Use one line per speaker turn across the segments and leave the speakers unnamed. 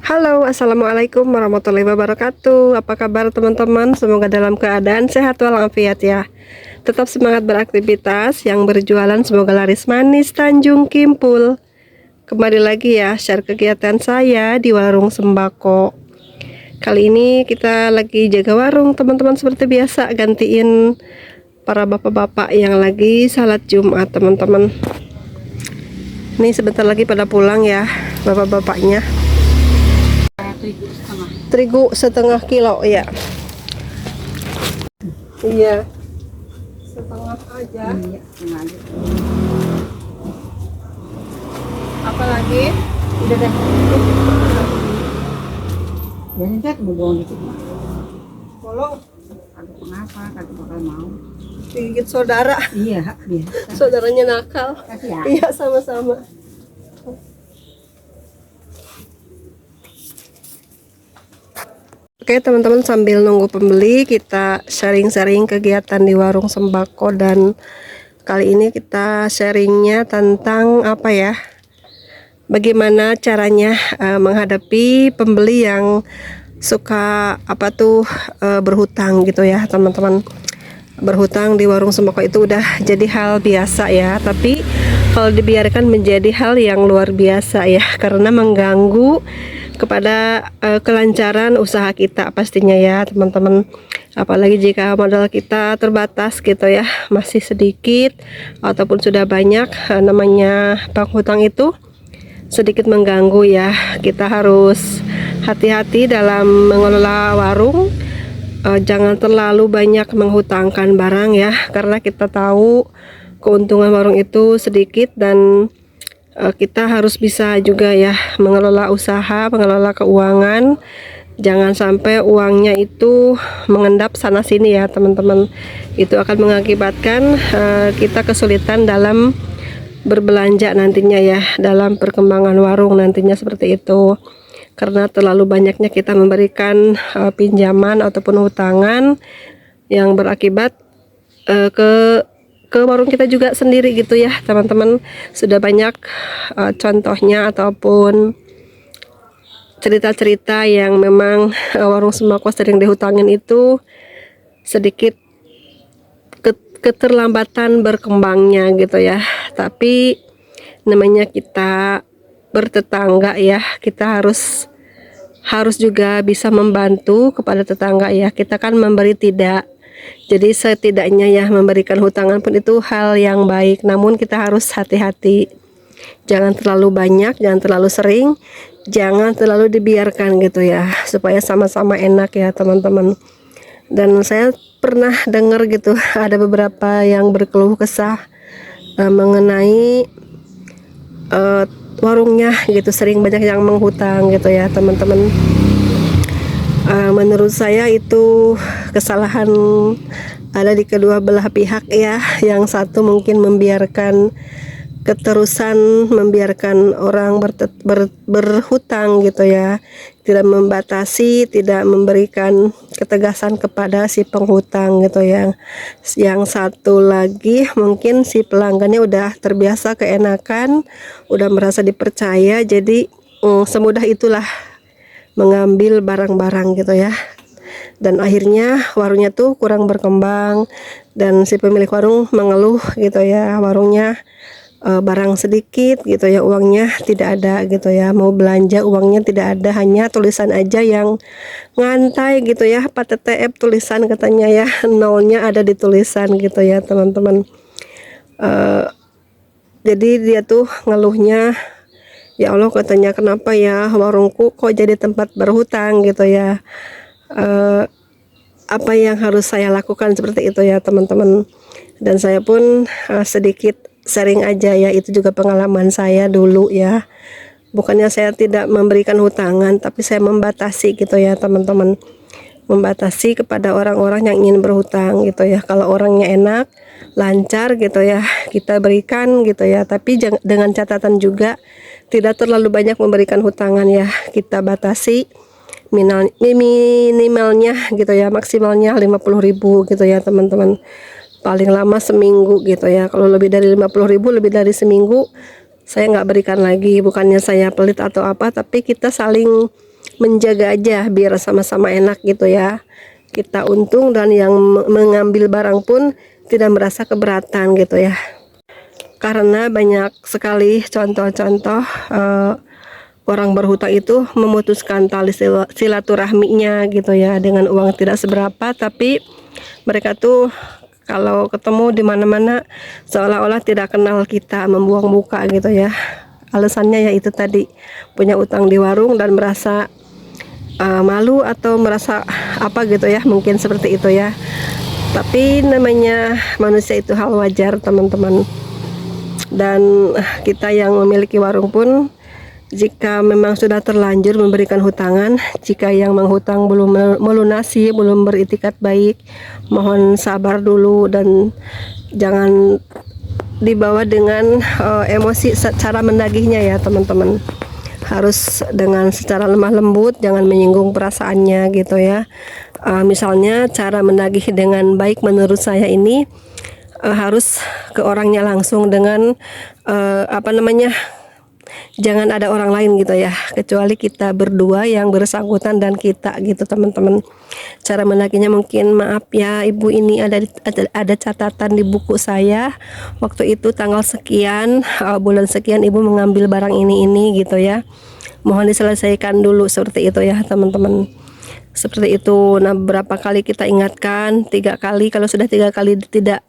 Halo, assalamualaikum warahmatullahi wabarakatuh. Apa kabar teman-teman? Semoga dalam keadaan sehat walafiat ya. Tetap semangat beraktivitas, yang berjualan semoga laris manis Tanjung Kimpul. Kembali lagi ya, share kegiatan saya di warung sembako. Kali ini kita lagi jaga warung teman-teman seperti biasa, gantiin para bapak-bapak yang lagi salat Jumat teman-teman. Ini sebentar lagi pada pulang ya, bapak-bapaknya. Terigu setengah kilo ya. Iya, setengah aja.
Iya, setengah aja.
Apalagi
Udah deh. Jadi saya mau bohong dikit mah.
bolong
Kagak mengapa, kagak bakal mau.
digigit saudara.
Iya, biasa.
Saudaranya nakal.
Kasih ya.
Iya, sama-sama. Oke teman-teman, sambil nunggu pembeli kita sharing-sharing kegiatan di warung sembako, dan kali ini kita sharingnya tentang apa ya, bagaimana caranya menghadapi pembeli yang suka berhutang gitu ya teman-teman. Berhutang di warung sembako itu udah jadi hal biasa ya, tapi kalau dibiarkan menjadi hal yang luar biasa ya, karena mengganggu kepada kelancaran usaha kita pastinya ya teman-teman. Apalagi jika modal kita terbatas gitu ya, masih sedikit ataupun sudah banyak, namanya bank hutang itu sedikit mengganggu ya. Kita harus hati-hati dalam mengelola warung. Jangan terlalu banyak menghutangkan barang ya, karena kita tahu keuntungan warung itu sedikit, dan kita harus bisa juga ya mengelola usaha, mengelola keuangan. Jangan sampai uangnya itu mengendap sana sini ya teman-teman. Itu akan mengakibatkan kita kesulitan dalam berbelanja nantinya ya, dalam perkembangan warung nantinya seperti itu. Karena terlalu banyaknya kita memberikan pinjaman ataupun hutangan yang berakibat ke warung kita juga sendiri gitu ya teman-teman. Sudah banyak contohnya ataupun cerita-cerita yang memang warung sembako sering dihutangin itu sedikit keterlambatan berkembangnya gitu ya. Tapi namanya kita bertetangga ya, kita harus juga bisa membantu kepada tetangga ya. Kita kan memberi tidak, jadi setidaknya ya memberikan hutangan pun itu hal yang baik, namun kita harus hati-hati. Jangan terlalu banyak, jangan terlalu sering, jangan terlalu dibiarkan gitu ya, supaya sama-sama enak ya teman-teman. Dan saya pernah dengar gitu, ada beberapa yang berkeluh kesah mengenai warungnya gitu, sering banyak yang menghutang gitu ya teman-teman. Menurut saya itu kesalahan ada di kedua belah pihak ya. Yang satu mungkin membiarkan keterusan, membiarkan orang berhutang gitu ya, tidak membatasi, tidak memberikan ketegasan kepada si penghutang gitu ya. Yang satu lagi mungkin si pelanggannya udah terbiasa keenakan, udah merasa dipercaya, jadi semudah itulah mengambil barang-barang gitu ya, dan akhirnya warungnya tuh kurang berkembang, dan si pemilik warung mengeluh gitu ya, warungnya barang sedikit gitu ya, uangnya tidak ada gitu ya, mau belanja uangnya tidak ada, hanya tulisan aja yang ngantai gitu ya, PTTF tulisan katanya ya, nolnya ada di tulisan gitu ya teman-teman. Jadi dia tuh ngeluhnya, ya Allah katanya, kenapa ya warungku kok jadi tempat berhutang gitu ya. Apa yang harus saya lakukan seperti itu ya teman-teman. Dan saya pun sedikit sharing aja ya, itu juga pengalaman saya dulu ya. Bukannya saya tidak memberikan hutangan, tapi saya membatasi gitu ya teman-teman. Membatasi kepada orang-orang yang ingin berhutang gitu ya. Kalau orangnya enak, lancar gitu ya, kita berikan gitu ya. Tapi dengan catatan juga tidak terlalu banyak memberikan hutangan ya. Kita batasi minimalnya gitu ya, maksimalnya 50.000 gitu ya teman-teman. Paling lama seminggu gitu ya. Kalau lebih dari 50.000, lebih dari seminggu, saya nggak berikan lagi. Bukannya saya pelit atau apa, tapi kita saling menjaga aja biar sama-sama enak gitu ya. Kita untung dan yang mengambil barang pun tidak merasa keberatan gitu ya. Karena banyak sekali contoh-contoh orang berhutang itu memutuskan tali silaturahminya gitu ya dengan uang tidak seberapa, tapi mereka tuh kalau ketemu di mana-mana seolah-olah tidak kenal kita, membuang muka gitu ya. Alasannya ya itu tadi, punya utang di warung dan merasa malu atau merasa apa gitu ya, mungkin seperti itu ya. Tapi namanya manusia itu hal wajar teman-teman. Dan kita yang memiliki warung pun jika memang sudah terlanjur memberikan hutangan, jika yang menghutang belum melunasi, belum beritikat baik, mohon sabar dulu dan jangan dibawa dengan emosi cara menagihnya ya teman-teman. Harus dengan secara lemah lembut, jangan menyinggung perasaannya gitu ya. Misalnya cara menagih dengan baik menurut saya ini harus ke orangnya langsung dengan jangan ada orang lain gitu ya, kecuali kita berdua yang bersangkutan dan kita gitu teman-teman. Cara menagihnya mungkin, maaf ya ibu, ini ada catatan di buku saya, waktu itu tanggal sekian bulan sekian ibu mengambil barang ini gitu ya, mohon diselesaikan dulu, seperti itu ya teman-teman. Seperti itu. Nah, berapa kali kita ingatkan? 3 kali. Kalau sudah 3 kali tidak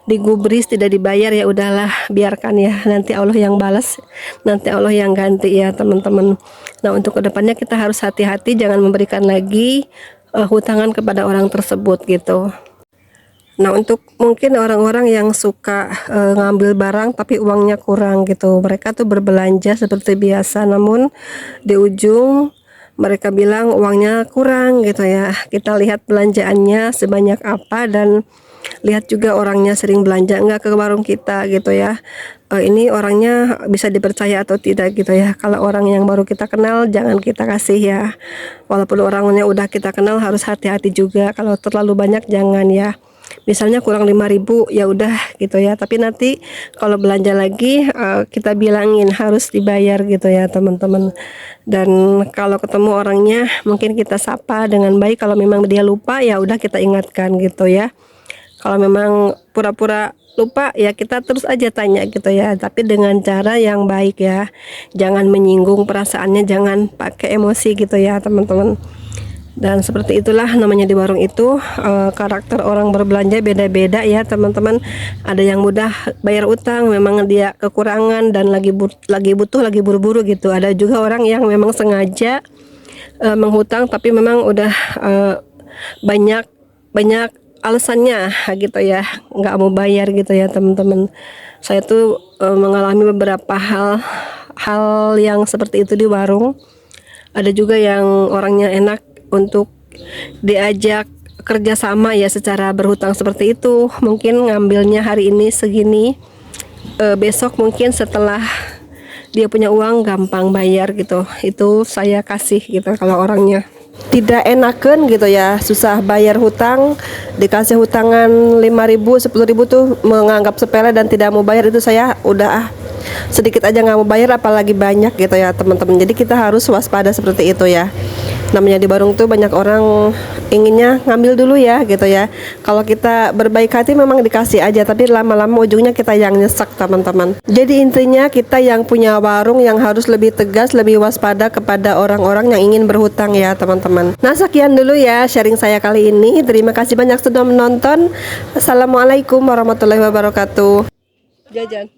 digubris, tidak dibayar, ya udahlah, biarkan ya. Nanti Allah yang balas, nanti Allah yang ganti ya teman-teman. Nah, untuk kedepannya kita harus hati-hati, jangan memberikan lagi hutangan kepada orang tersebut gitu. Nah, untuk mungkin orang-orang yang suka ngambil barang tapi uangnya kurang gitu, mereka tuh berbelanja seperti biasa, namun di ujung mereka bilang uangnya kurang gitu ya. Kita lihat belanjaannya sebanyak apa dan lihat juga orangnya sering belanja enggak ke warung kita gitu ya. Ini orangnya bisa dipercaya atau tidak gitu ya. Kalau orang yang baru kita kenal jangan kita kasih ya. Walaupun orangnya udah kita kenal harus hati-hati juga. Kalau terlalu banyak jangan ya. Misalnya kurang 5.000 ya udah gitu ya, tapi nanti kalau belanja lagi kita bilangin harus dibayar gitu ya teman-teman. Dan kalau ketemu orangnya mungkin kita sapa dengan baik, kalau memang dia lupa ya udah kita ingatkan gitu ya. Kalau memang pura-pura lupa ya kita terus aja tanya gitu ya, tapi dengan cara yang baik ya, jangan menyinggung perasaannya, jangan pakai emosi gitu ya teman-teman. Dan seperti itulah namanya di warung itu, karakter orang berbelanja beda-beda ya teman-teman. Ada yang mudah bayar utang, memang dia kekurangan dan lagi butuh, lagi buru-buru gitu. Ada juga orang yang memang sengaja menghutang tapi memang udah banyak alasannya gitu ya, nggak mau bayar gitu ya teman-teman. Saya tuh mengalami beberapa hal yang seperti itu di warung. Ada juga yang orangnya enak untuk diajak kerjasama ya secara berhutang seperti itu. Mungkin ngambilnya hari ini segini, besok mungkin setelah dia punya uang gampang bayar gitu. Itu saya kasih gitu. Kalau orangnya tidak enakan gitu ya, susah bayar hutang, dikasih hutangan 5.000, 10.000 tuh menganggap sepele dan tidak mau bayar, itu saya udah sedikit aja nggak mau bayar apalagi banyak gitu ya teman-teman. Jadi kita harus waspada seperti itu ya. Namanya di warung tuh banyak orang inginnya ngambil dulu ya gitu ya. Kalau kita berbaik hati memang dikasih aja, tapi lama-lama ujungnya kita yang nyesek teman-teman. Jadi intinya kita yang punya warung yang harus lebih tegas, lebih waspada kepada orang-orang yang ingin berhutang ya teman-teman. Nah, sekian dulu ya sharing saya kali ini. Terima kasih banyak sudah menonton. Assalamualaikum warahmatullahi wabarakatuh. Jajan.